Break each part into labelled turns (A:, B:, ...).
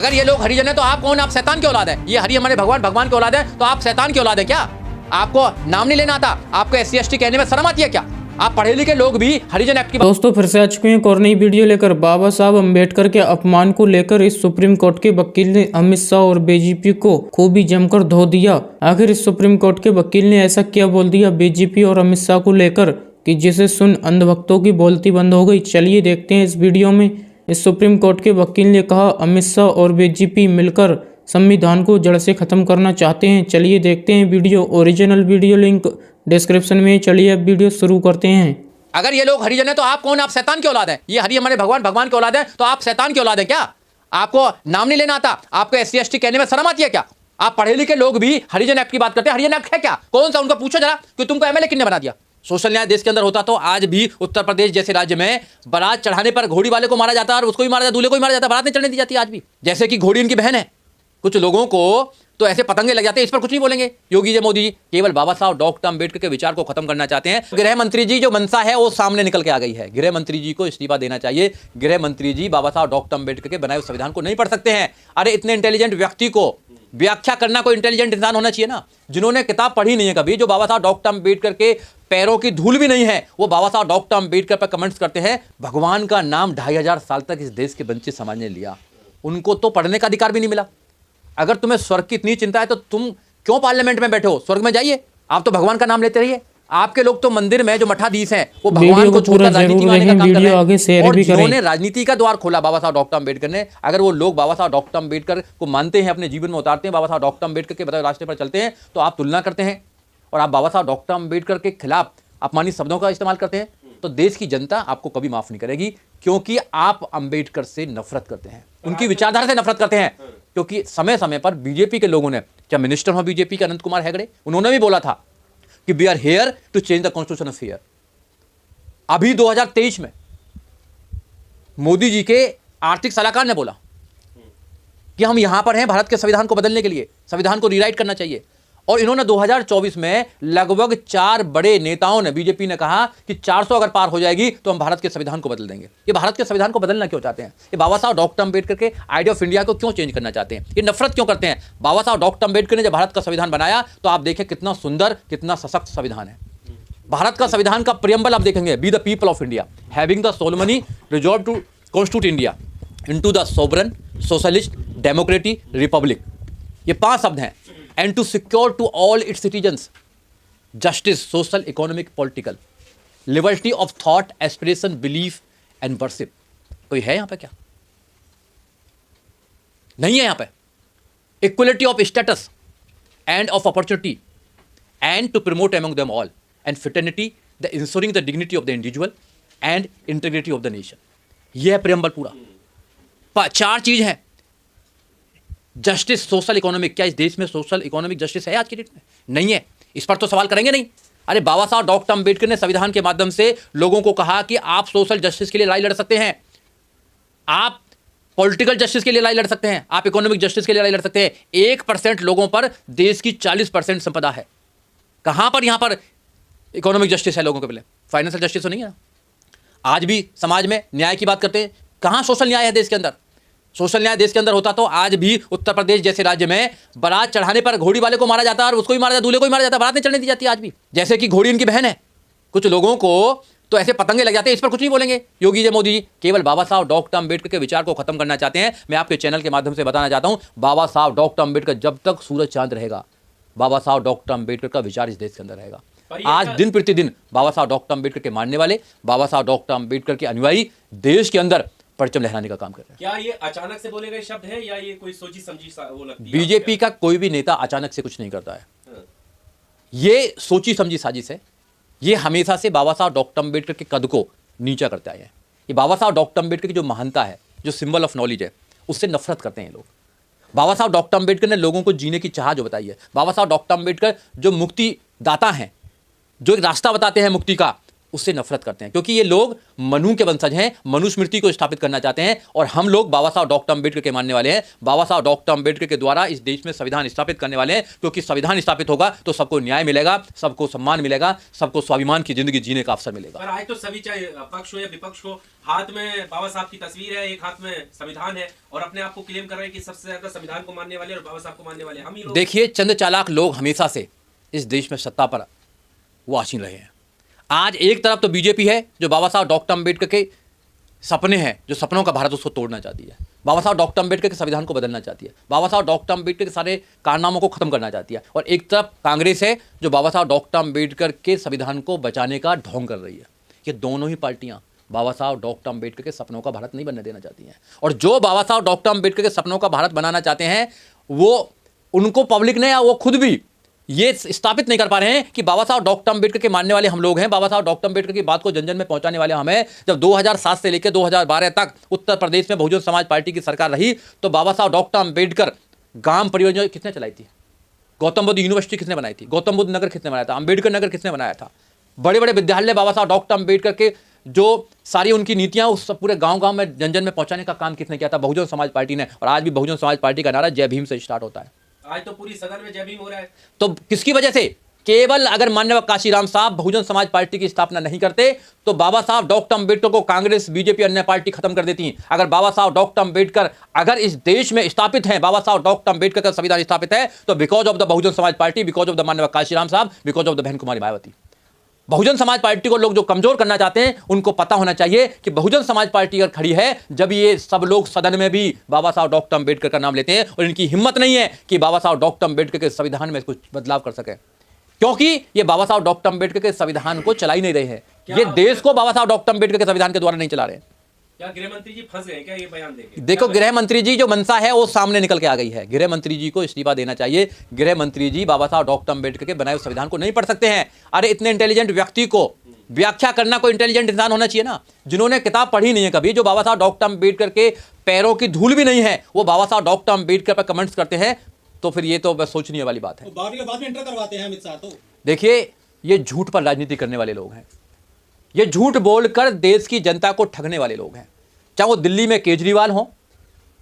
A: अगर ये लोग हरिजन है तो आप कौन? आप शैतान की औलाद है। ये हरि हमारे भगवान की औलाद है तो आप शैतान की औलाद है क्या? आपको नाम नहीं लेना आता? आपको SC ST कहने में शर्म आती है क्या? आप पढ़े लिखे लोग भी हरिजन एक्ट की
B: दोस्तों फिर से आ चुके हैं एक और नई वीडियो लेकर। बाबा साहब अम्बेडकर के अपमान को लेकर इस सुप्रीम कोर्ट के वकील ने अमित शाह और बीजेपी को खूब ही जमकर धो दिया। आखिर इस सुप्रीम कोर्ट के वकील ने ऐसा क्या बोल दिया बीजेपी और अमित शाह को लेकर कि जिसे सुन अंधभक्तों की बोलती बंद हो गई। चलिए देखते हैं इस वीडियो में। इस सुप्रीम कोर्ट के वकील ने कहा अमित शाह और बीजेपी मिलकर संविधान को जड़ से खत्म करना चाहते हैं। चलिए देखते हैं video. Original video link description में। चलिए अब वीडियो शुरू करते हैं।
A: अगर ये लोग हरिजन है तो आप कौन? आप शैतान की औलाद है। ये हरि हमारे भगवान की औलाद है तो आप शैतान की औलाद है क्या? आपको नाम नहीं लेना आता? आपको SC ST कहने में शर्म आती है क्या? आप पढ़े लिखे लोग भी हरिजन एक्ट की बात करते हैं। हरिजन एक्ट है क्या? कौन सा? उनको पूछो जरा कि तुमको MLA किसने बना दिया? सोशल न्याय देश के अंदर होता तो आज भी उत्तर प्रदेश जैसे राज्य में बारात चढ़ाने पर घोड़ी वाले को मारा जाता और उसको भी मारा जाता, दूल्हे को भी मारा जाता, बारात नहीं चढ़ने दी जाती आज भी। जैसे कि घोड़ी उनकी बहन है। कुछ लोगों को तो ऐसे पतंगे लग जाते हैं, इस पर कुछ नहीं बोलेंगे योगी जी मोदी जी। केवल बाबा साहब डॉक्टर अम्बेडकर के विचार को खत्म करना चाहते हैं। गृह मंत्री जी जो मनसा है वो सामने निकल के आ गई है। गृह मंत्री जी को इस्तीफा देना चाहिए। गृह मंत्री जी बाबा साहब डॉक्टर अम्बेडकर के बनाए हुए संविधान को नहीं पढ़ सकते हैं। अरे इतने इंटेलिजेंट व्यक्ति को व्याख्या करना कोई इंटेलिजेंट इंसान होना चाहिए ना, जिन्होंने किताब पढ़ी नहीं है कभी, जो बाबा साहब डॉक्टर अम्बेडकर के पैरों की धूल भी नहीं है, वो बाबा साहब डॉक्टर अम्बेडकर पर कमेंट्स करते हैं। भगवान का नाम 2500 साल तक इस देश के वंचित समाज ने लिया, उनको तो पढ़ने का अधिकार भी नहीं मिला। अगर तुम्हें स्वर्ग की इतनी चिंता है तो तुम क्यों पार्लियामेंट में बैठे हो? स्वर्ग में जाइए, आप तो भगवान का नाम लेते रहिए। आपके लोग तो मंदिर में जो मठाधीश हैं वो भगवान को छोड़कर राजनीति में आने का काम कर रहे हैं। और जिन्होंने राजनीति का द्वार खोला बाबा साहब डॉक्टर अम्बेडकर ने, अगर वो लोग बाबा साहब डॉक्टर अम्बेडकर को मानते हैं, अपने जीवन में उतारते हैं, बाबा साहब डॉक्टर अम्बेडकर के बताए रास्ते पर चलते हैं, तो आप तुलना करते हैं और आप बाबा साहब डॉक्टर अम्बेडकर के खिलाफ अपमानित शब्दों का इस्तेमाल करते हैं, तो देश की जनता आपको कभी माफ नहीं करेगी, क्योंकि आप अम्बेडकर से नफरत करते हैं, उनकी विचारधारा से नफरत करते हैं। क्योंकि समय समय पर बीजेपी के लोगों ने, क्या मिनिस्टर हो बीजेपी के अनंत कुमार हेगड़े, उन्होंने भी बोला था कि we are here to change the constitution of here. अभी 2023 में मोदी जी के आर्थिक सलाहकार ने बोला कि हम यहां पर हैं भारत के संविधान को बदलने के लिए, संविधान को रीराइट करना चाहिए। और इन्होंने 2024 में लगभग 4 बड़े नेताओं ने, बीजेपी ने कहा कि 400 अगर पार हो जाएगी तो हम भारत के संविधान को बदल देंगे। ये भारत के संविधान को बदलना क्यों चाहते हैं? ये बाबा साहब डॉक्टर अम्बेडकर के आइडिया ऑफ इंडिया को क्यों चेंज करना चाहते हैं? ये नफरत क्यों करते हैं? बाबा साहब डॉक्टर अम्बेडकर ने जब भारत का संविधान बनाया तो आप देखें कितना सुंदर, कितना सशक्त संविधान है। भारत का संविधान का प्रियम्बल आप देखेंगे, we the people of India having the solemnly resolved to constitute India into the sovereign socialist democratic republic. ये 5 शब्द हैं। And to secure to all its citizens justice, social, economic, political, liberty of thought, aspiration, belief and worship। कोई है यहाँ पे क्या? नहीं है यहाँ पे। Equality of status and of opportunity and to promote among them all and fraternity, the ensuring the dignity of the individual and integrity of the nation। यह है प्रेम्बल पूरा। 4 चीज है। Justice, social, economic. क्या इस देश में सोशल इकोनॉमिक जस्टिस है आज की डेट में? नहीं है। इस पर तो सवाल करेंगे नहीं। अरे बाबा साहब डॉक्टर अम्बेडकर ने संविधान के माध्यम से लोगों को कहा कि आप सोशल जस्टिस के लिए लड़ाई लड़ सकते हैं, आप पॉलिटिकल जस्टिस के लिए लड़ाई लड़ सकते हैं, आप इकोनॉमिक जस्टिस के लिए लड़ाई लड़ सकते हैं। 1% लोगों पर देश की 40% संपदा है। कहां पर यहां पर इकोनॉमिक जस्टिस है लोगों के पहले? फाइनेंशियल जस्टिस तो नहीं है ना। आज भी समाज में न्याय की बात करते हैं, कहां सोशल न्याय है देश के अंदर? सोशल न्याय देश के अंदर होता तो आज भी उत्तर प्रदेश जैसे राज्य में बारात चढ़ाने पर घोड़ी वाले को मारा जाता और उसको भी मारा जाता, दूल्हे को भी मारा जाता, बारात नहीं चढ़ने दी जाती आज भी। जैसे कि घोड़ी उनकी बहन है। कुछ लोगों को तो ऐसे पतंगे लग जाते हैं, इस पर कुछ नहीं बोलेंगे योगी जी मोदी जी। केवल बाबा साहब डॉक्टर अम्बेडकर के विचार को खत्म करना चाहते हैं। मैं आपके चैनल के माध्यम से बताना चाहता हूं, बाबा साहब डॉक्टर अम्बेडकर, जब तक सूरज चांद रहेगा बाबा साहब डॉक्टर अम्बेडकर का विचार इस देश के अंदर रहेगा। आज दिन प्रतिदिन बाबा साहब डॉक्टर अम्बेडकर के मानने वाले, बाबा साहब डॉक्टर अम्बेडकर के अनुयायी देश के अंदर परचम लहराने का काम कर रहे हैं।
C: क्या ये अचानक से बोले गए शब्द है या ये कोई सोची समझी वो लगती है?
A: बीजेपी का कोई भी नेता अचानक से कुछ नहीं करता है। ये सोची समझी साजिश है। ये हमेशा से बाबा साहब डॉक्टर अम्बेडकर के कद को नीचा करते आए हैं। ये बाबा साहब डॉक्टर अम्बेडकर की जो महानता है, जो सिंबल ऑफ नॉलेज है, उससे नफरत करते हैं लोग। बाबा साहब डॉक्टर अम्बेडकर ने लोगों को जीने की चाह जो बताई है, बाबा साहब डॉक्टर अम्बेडकर जो मुक्ति दाता हैं, जो एक रास्ता बताते हैं मुक्ति का, उससे नफरत करते हैं, क्योंकि ये लोग मनु के वंशज हैं, मनुस्मृति को स्थापित करना चाहते हैं। और हम लोग बाबा साहब डॉक्टर अम्बेडकर के मानने वाले हैं। बाबा साहब डॉक्टर अम्बेडकर के द्वारा इस देश में संविधान स्थापित करने वाले हैं, क्योंकि संविधान स्थापित होगा तो सबको न्याय मिलेगा, सबको सम्मान मिलेगा, सबको स्वाभिमान की जिंदगी जीने का अवसर मिलेगा।
C: पर आज तो सभी, चाहे पक्ष हो या विपक्ष हो, हाथ में बाबा साहब की तस्वीर है, एक हाथ में संविधान है, और अपने आप को क्लेम कर रहे हैं कि सबसे ज्यादा संविधान को मानने वाले और बाबा साहब को मानने वाले हम ही लोग।
A: देखिए, चंद चालाक लोग हमेशा से इस देश में सत्ता पर वो आसीन रहे हैं। आज एक तरफ तो बीजेपी है जो बाबा साहब डॉक्टर अम्बेडकर के सपने हैं, जो सपनों का भारत उसको तोड़ना चाहती है। बाबा साहब डॉक्टर अम्बेडकर के संविधान को बदलना चाहती है। बाबा साहब डॉक्टर अम्बेडकर के सारे कारनामों को खत्म करना चाहती है। और एक तरफ कांग्रेस है जो बाबा साहब डॉक्टर अम्बेडकर के संविधान को बचाने का ढोंग कर रही है। ये दोनों ही पार्टियां बाबा साहब डॉक्टर अम्बेडकर के सपनों का भारत नहीं बनने देना चाहती हैं। और जो बाबा साहब डॉक्टर अम्बेडकर के सपनों का भारत बनाना चाहते हैं, वो उनको पब्लिक ने या वो खुद भी ये स्थापित नहीं कर पा रहे हैं कि बाबा साहब डॉक्टर अम्बेडकर के मानने वाले हम लोग हैं। बाबा साहब डॉक्टर अम्बेडकर की बात को जन जन में पहुंचाने वाले हम हैं। जब 2007 से लेकर 2012 तक उत्तर प्रदेश में बहुजन समाज पार्टी की सरकार रही, तो बाबा साहब डॉक्टर अम्बेडकर ग्राम परियोजना किसने चलाई थी? गौतम बुद्ध यूनिवर्सिटी किसने बनाई थी? गौतम बुद्ध नगर किसने बनाया था? अम्बेडकर नगर किसने बनाया था? बड़े बड़े विद्यालय बाबा साहब डॉक्टर अम्बेडकर के जो सारी उनकी नीतियां उस सब पूरे गांव-गांव में जन जन में पहुंचाने का काम किसने किया था? बहुजन समाज पार्टी ने। और आज भी बहुजन समाज पार्टी का नारा जय भीम से स्टार्ट होता है।
C: आज तो पूरी सदन में जय भीम हो रहा है।
A: तो किसकी वजह से? केवल अगर माननीय काशीराम साहब बहुजन समाज पार्टी की स्थापना नहीं करते तो बाबा साहब डॉक्टर अम्बेडकर को कांग्रेस, बीजेपी, अन्य पार्टी खत्म कर देती। अगर बाबा साहब डॉक्टर अम्बेडकर अगर इस देश में स्थापित हैं, बाबा साहब डॉक्टर अम्बेडकर का संविधान स्थापित है, तो because of the Bahujan Samaj party, because of the माननीय काशीराम साहब, बिकॉज ऑफ द बहन कुमारी मायावती। बहुजन समाज पार्टी को लोग जो कमजोर करना चाहते हैं, उनको पता होना चाहिए कि बहुजन समाज पार्टी अगर खड़ी है जब ये सब लोग सदन में भी बाबा साहब डॉक्टर अम्बेडकर का नाम लेते हैं, और इनकी हिम्मत नहीं है कि बाबा साहब डॉक्टर अम्बेडकर के संविधान में कुछ बदलाव कर सके, क्योंकि ये बाबा साहब डॉक्टर अम्बेडकर के संविधान को चला ही नहीं रहे हैं। ये देश को बाबा साहब डॉक्टर अम्बेडकर के संविधान के द्वारा नहीं चला रहे हैं।
C: क्या गृह मंत्री जी फंस गए क्या ये बयान देके?
A: देखो, गृह मंत्री जी जो मनसा है वो सामने निकल के आ गई है। गृह मंत्री जी को इस्तीफा देना चाहिए। गृह मंत्री जी बाबा साहब डॉक्टर अम्बेडकर के बनाए हुए संविधान को नहीं पढ़ सकते हैं। अरे इतने इंटेलिजेंट व्यक्ति को व्याख्या करना कोई इंटेलिजेंट इंसान होना चाहिए ना, जिन्होंने किताब पढ़ी नहीं है कभी, जो बाबा साहब डॉक्टर अम्बेडकर के पैरों की धूल भी नहीं है, वो बाबा साहब डॉक्टर अम्बेडकर पर कमेंट्स करते हैं, तो फिर ये तो बस सोचने वाली बात है।
D: बाद में इंटर करवाते हैं अमित शाह। तो
A: देखिए, ये झूठ पर राजनीति करने वाले लोग हैं। ये झूठ बोलकर देश की जनता को ठगने वाले लोग हैं। चाहे वो दिल्ली में केजरीवाल हों,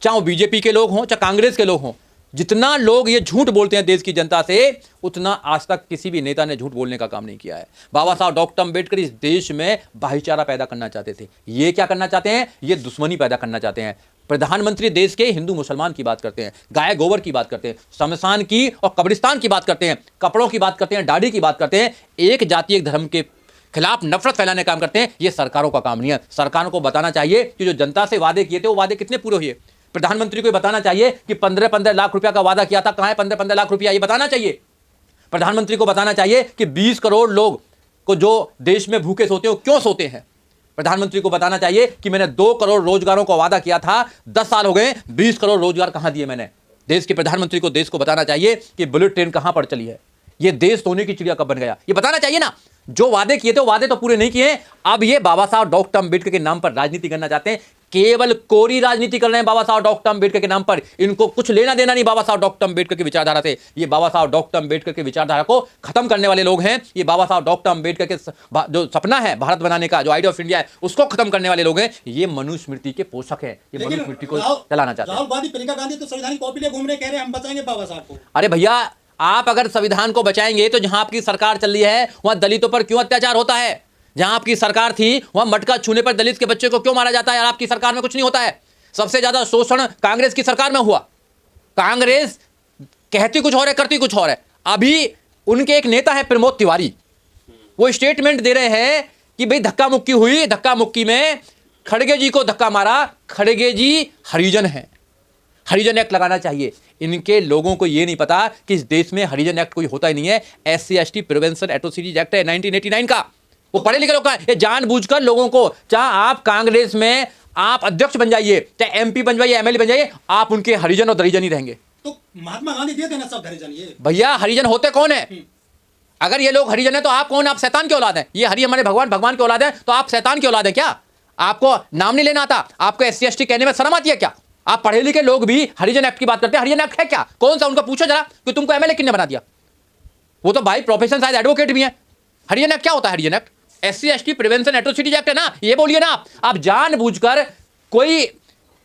A: चाहे वो बीजेपी के लोग हों, चाहे कांग्रेस के लोग हों, जितना लोग ये झूठ बोलते हैं देश की जनता से, उतना आज तक किसी भी नेता ने झूठ बोलने का काम नहीं किया है। बाबा साहब डॉक्टर अम्बेडकर इस देश में भाईचारा पैदा करना चाहते थे। ये क्या करना चाहते हैं? ये दुश्मनी पैदा करना चाहते हैं। प्रधानमंत्री देश के हिंदू मुसलमान की बात करते हैं, गाय गोबर की बात करते हैं, शमशान की और कब्रिस्तान की बात करते हैं, कपड़ों की बात करते हैं, दाढ़ी की बात करते हैं, एक जाति एक धर्म के खिलाफ नफरत फैलाने का काम करते हैं। ये सरकारों का काम नहीं है। सरकारों को बताना चाहिए कि जो जनता से वादे किए थे वो वादे कितने पूरे हुए। प्रधानमंत्री को बताना चाहिए कि 15-15 लाख रुपया का वादा किया था, कहां है 15-15 लाख रुपया, ये बताना चाहिए। प्रधानमंत्री को बताना चाहिए कि 20 करोड़ लोग को जो देश में भूखे सोते हैं वो क्यों सोते हैं। प्रधानमंत्री को बताना चाहिए कि मैंने 2 करोड़ रोजगारों का वादा किया था, 10 साल हो गए, 20 करोड़ रोजगार कहां दिए मैंने। देश के प्रधानमंत्री को देश को बताना चाहिए कि बुलेट ट्रेन कहां पर चली है, ये देश सोने की चिड़िया कब बन गया, ये बताना चाहिए ना। जो वादे किए थे वो वादे तो पूरे नहीं किए। अब ये बाबा साहब डॉक्टर अम्बेडकर के नाम पर राजनीति करना चाहते हैं, केवल कोरी राजनीति कर रहे हैं बाबा साहब डॉक्टर अम्बेडकर के नाम पर। इनको कुछ लेना देना नहीं बाबा साहब डॉक्टर अम्बेडकर की विचारधारा से। ये बाबा साहब डॉक्टर अम्बेडकर की विचारधारा को खत्म करने वाले लोग हैं। ये बाबा साहब डॉक्टर अम्बेडकर के जो सपना है भारत बनाने का, जो आइडिया ऑफ इंडिया है, उसको खत्म करने वाले लोग हैं। ये मनुस्मृति के पोषक हैं। ये मनुस्मृति को चलाना चाहते हैं।
D: राहुल गांधी, प्रियंका गांधी तो संविधान की कॉपी ले घूम रहे, कह रहे हैं हम बचाएंगे बाबा साहब को।
A: अरे भैया, आप अगर संविधान को बचाएंगे तो जहां आपकी सरकार चल रही है वहां दलितों पर क्यों अत्याचार होता है? जहां आपकी सरकार थी वहां मटका छूने पर दलित के बच्चे को क्यों मारा जाता है? आपकी सरकार में कुछ नहीं होता है। सबसे ज्यादा शोषण कांग्रेस की सरकार में हुआ। कांग्रेस कहती कुछ और है, करती कुछ और है। अभी उनके एक नेता है प्रमोद तिवारी, वो स्टेटमेंट दे रहे हैं कि भाई धक्का मुक्की हुई, धक्का मुक्की में खड़गे जी को धक्का मारा, खड़गे जी हरिजन हैं, हरिजन एक्ट लगाना चाहिए। इनके लोगों को ये नहीं पता कि इस देश में हरिजन एक्ट कोई होता ही नहीं है। SC/ST प्रिवेंशन एट्रोसिटीज एक्ट है 1989 का। वो पढ़े लिखे लोग का, ये जानबूझकर लोगों को, चाहे आप कांग्रेस में आप अध्यक्ष बन जाइए, चाहे MP बन जाइए, MLA बन जाइए, आप उनके हरिजन और दरिजन ही रहेंगे।
D: तो महात्मा गांधी दिए थे ना सब हरिजन। ये
A: भैया हरिजन होते कौन है? अगर ये लोग हरिजन है तो आप कौन? आप शैतान की औलाद है। ये हरि हमारे भगवान की औलाद है, तो आप शैतान की औलाद है क्या? आपको नाम नहीं लेना आता? आपको SC/ST कहने में शर्म आती है क्या? आप पढ़े लिखे लोग भी हरिजन एक्ट की बात करते हैं। हरिजन एक्ट है क्या? कौन सा? उनको पूछो जरा कि तुमको MLA किसने बना दिया। वो तो भाई प्रोफेशन शायद एडवोकेट भी है। हरिजन एक्ट क्या होता है? Harijan act SC/ST prevention atrocities act है ना, ये बोलिए ना आप जानबूझकर कोई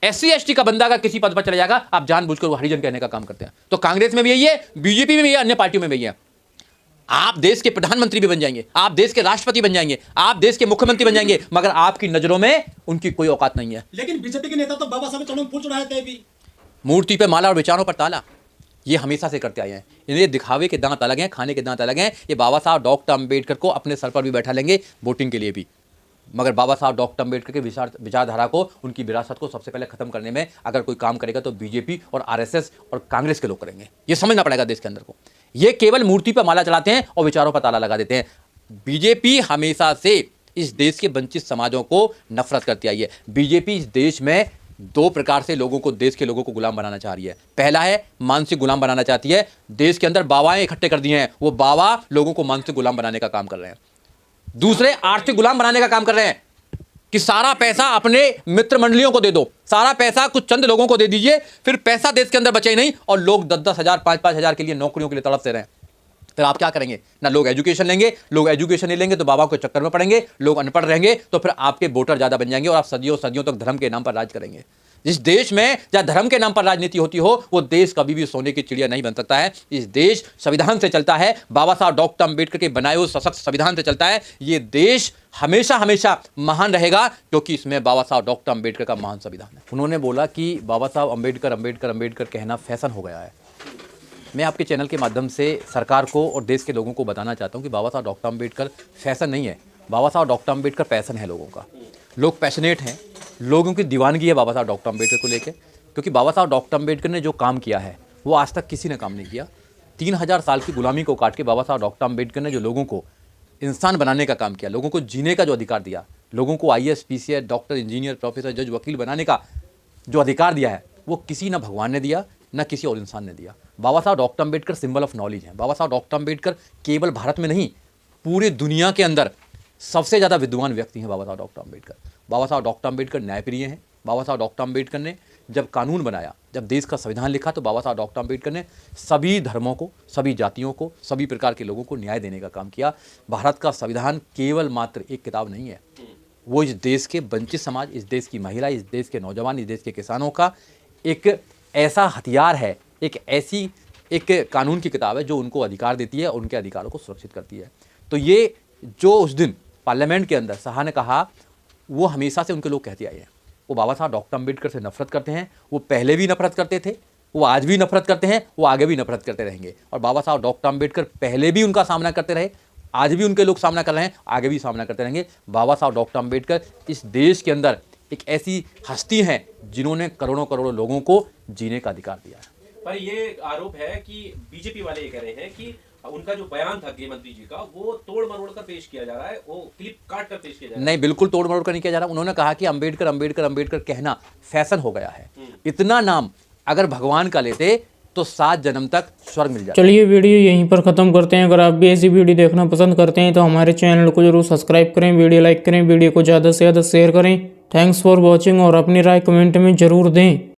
A: SC/ST का बंदा अगर किसी पद पर चले जाएगा, आप जानबूझकर वो हरिजन कहने का काम करते हैं। तो कांग्रेस में भी यही है, बीजेपी में भी है, अन्य पार्टियों में भी यही है। आप देश के प्रधानमंत्री भी बन जाएंगे, आप देश के राष्ट्रपति बन जाएंगे, आप देश के मुख्यमंत्री बन जाएंगे, मगर आपकी नजरों में उनकी कोई औकात नहीं है।
D: लेकिन बीजेपी के नेता तो बाबा साहब चरणों में फूल चढ़ाए थे भी।
A: मूर्ति पे माला और विचारों पर ताला, ये हमेशा से करते आए हैं। इन्हें दिखावे के दांत अलग हैं, खाने के दांत अलग हैं। ये बाबा साहब डॉक्टर अंबेडकर को अपने सर पर भी बैठा लेंगे वोटिंग के लिए भी, मगर बाबा साहब डॉक्टर अंबेडकर के विचारधारा को, उनकी विरासत को सबसे पहले खत्म करने में अगर कोई काम करेगा तो बीजेपी और RSS और कांग्रेस के लोग करेंगे। ये समझना पड़ेगा देश के अंदर को। ये केवल मूर्ति पर माला चलाते हैं और विचारों पर ताला लगा देते हैं। बीजेपी हमेशा से इस देश के वंचित समाजों को नफरत करती आई है। बीजेपी इस देश में दो प्रकार से लोगों को, देश के लोगों को गुलाम बनाना चाह रही है। पहला है मानसिक गुलाम बनाना चाहती है। देश के अंदर बाबाएं इकट्ठे कर दिए हैं, वो बाबा लोगों को मानसिक गुलाम बनाने का काम कर रहे हैं। दूसरे आर्थिक गुलाम बनाने का काम कर रहे हैं कि सारा पैसा अपने मित्र मंडलियों को दे दो, सारा पैसा कुछ चंद लोगों को दे दीजिए, फिर पैसा देश के अंदर बचे ही नहीं और लोग 10-10 हज़ार 5-5 हज़ार के लिए नौकरियों के लिए तड़पते रहे। फिर आप क्या करेंगे? ना लोग एजुकेशन लेंगे, लोग एजुकेशन नहीं लेंगे तो बाबा के चक्कर में पड़ेंगे, लोग अनपढ़ रहेंगे तो फिर आपके वोटर ज़्यादा बन जाएंगे और आप सदियों सदियों तक धर्म के नाम पर राज करेंगे। जिस देश में जहाँ धर्म के नाम पर राजनीति होती हो, वो देश कभी भी सोने की चिड़िया नहीं बन सकता है। इस देश संविधान से चलता है, बाबा साहब डॉक्टर अंबेडकर के बनाए हुए सशक्त संविधान से चलता है। ये देश हमेशा हमेशा महान रहेगा क्योंकि इसमें बाबा साहब डॉक्टर अंबेडकर का महान संविधान है। उन्होंने बोला कि बाबा साहब अंबेडकर अंबेडकर अंबेडकर कहना फैशन हो गया है। मैं आपके चैनल के माध्यम से सरकार को और देश के लोगों को बताना चाहता हूँ कि बाबा साहब डॉक्टर अंबेडकर फैशन नहीं है, बाबा साहब डॉक्टर अंबेडकर पैशन है लोगों का। लोग पैशनेट हैं, लोगों की दीवानगी है बाबा साहब डॉक्टर अंबेडकर को लेकर, क्योंकि बाबा साहब डॉक्टर अंबेडकर ने जो काम किया है वो आज तक किसी ने काम नहीं किया। 3000 साल की गुलामी को काट के बाबा साहब डॉक्टर अंबेडकर ने जो लोगों को इंसान बनाने का काम किया, लोगों को जीने का जो अधिकार दिया, लोगों को IAS PCS doctor engineer professor जज वकील बनाने का जो अधिकार दिया है, वो किसी ना भगवान ने दिया ना किसी और इंसान ने दिया। बाबा साहब doctor Ambedkar symbol of knowledge हैं। बाबा साहब डॉक्टर अंबेडकर केवल भारत में नहीं, पूरे दुनिया के अंदर सबसे ज़्यादा विद्वान व्यक्ति हैं बाबा साहब डॉक्टर अंबेडकर। बाबा साहब डॉक्टर अंबेडकर न्यायप्रिय हैं। बाबा साहब डॉक्टर अंबेडकर ने जब कानून बनाया, जब देश का संविधान लिखा, तो बाबा साहब डॉक्टर अंबेडकर ने सभी धर्मों को, सभी जातियों को, सभी प्रकार के लोगों को न्याय देने का काम किया। भारत का संविधान केवल मात्र एक किताब नहीं है, वो इस देश के वंचित समाज, इस देश की महिला, इस देश के नौजवान, इस देश के किसानों का एक ऐसा हथियार है, एक ऐसी एक कानून की किताब है जो उनको अधिकार देती है, उनके अधिकारों को सुरक्षित करती है। तो ये जो उस दिन पार्लियामेंट के अंदर शाह ने कहा, वो हमेशा से उनके लोग कहते आए हैं। वो बाबा साहब डॉक्टर अंबेडकर से नफरत करते हैं, वो पहले भी नफरत करते थे, वो आज भी नफरत करते हैं, वो आगे भी नफरत करते रहेंगे। और बाबा साहब डॉक्टर अंबेडकर पहले भी उनका सामना करते रहे, आज भी उनके लोग सामना कर रहे हैं, आगे भी सामना करते रहेंगे। बाबा साहब डॉक्टर अंबेडकर इस देश के अंदर एक ऐसी हस्ती हैं जिन्होंने करोड़ों करोड़ों लोगों को जीने का अधिकार दिया है।
C: पर ये आरोप है कि बीजेपी वाले ये कह रहे हैं कि उनका जो बयान था गृह मंत्री जी का, वो तोड़ मरोड़ कर पेश किया जा रहा है, वो क्लिप काट कर पेश किया जा रहा है।
A: नहीं, बिल्कुल तोड़ मरोड़ कर नहीं किया जा रहा। उन्होंने कहा कि अंबेडकर अंबेडकर अंबेडकर कहना फैशन हो गया है। इतना नाम अगर भगवान का लेते तो 7 जन्म तक स्वर्ग मिल जाता।
B: चलिए वीडियो यहीं पर ख़त्म करते हैं। अगर आप भी ऐसी वीडियो देखना पसंद करते हैं तो हमारे चैनल को जरूर सब्सक्राइब करें, वीडियो लाइक करें, वीडियो को ज़्यादा से ज़्यादा शेयर करें। थैंक्स फॉर वॉचिंग और अपनी राय कमेंट में ज़रूर दें।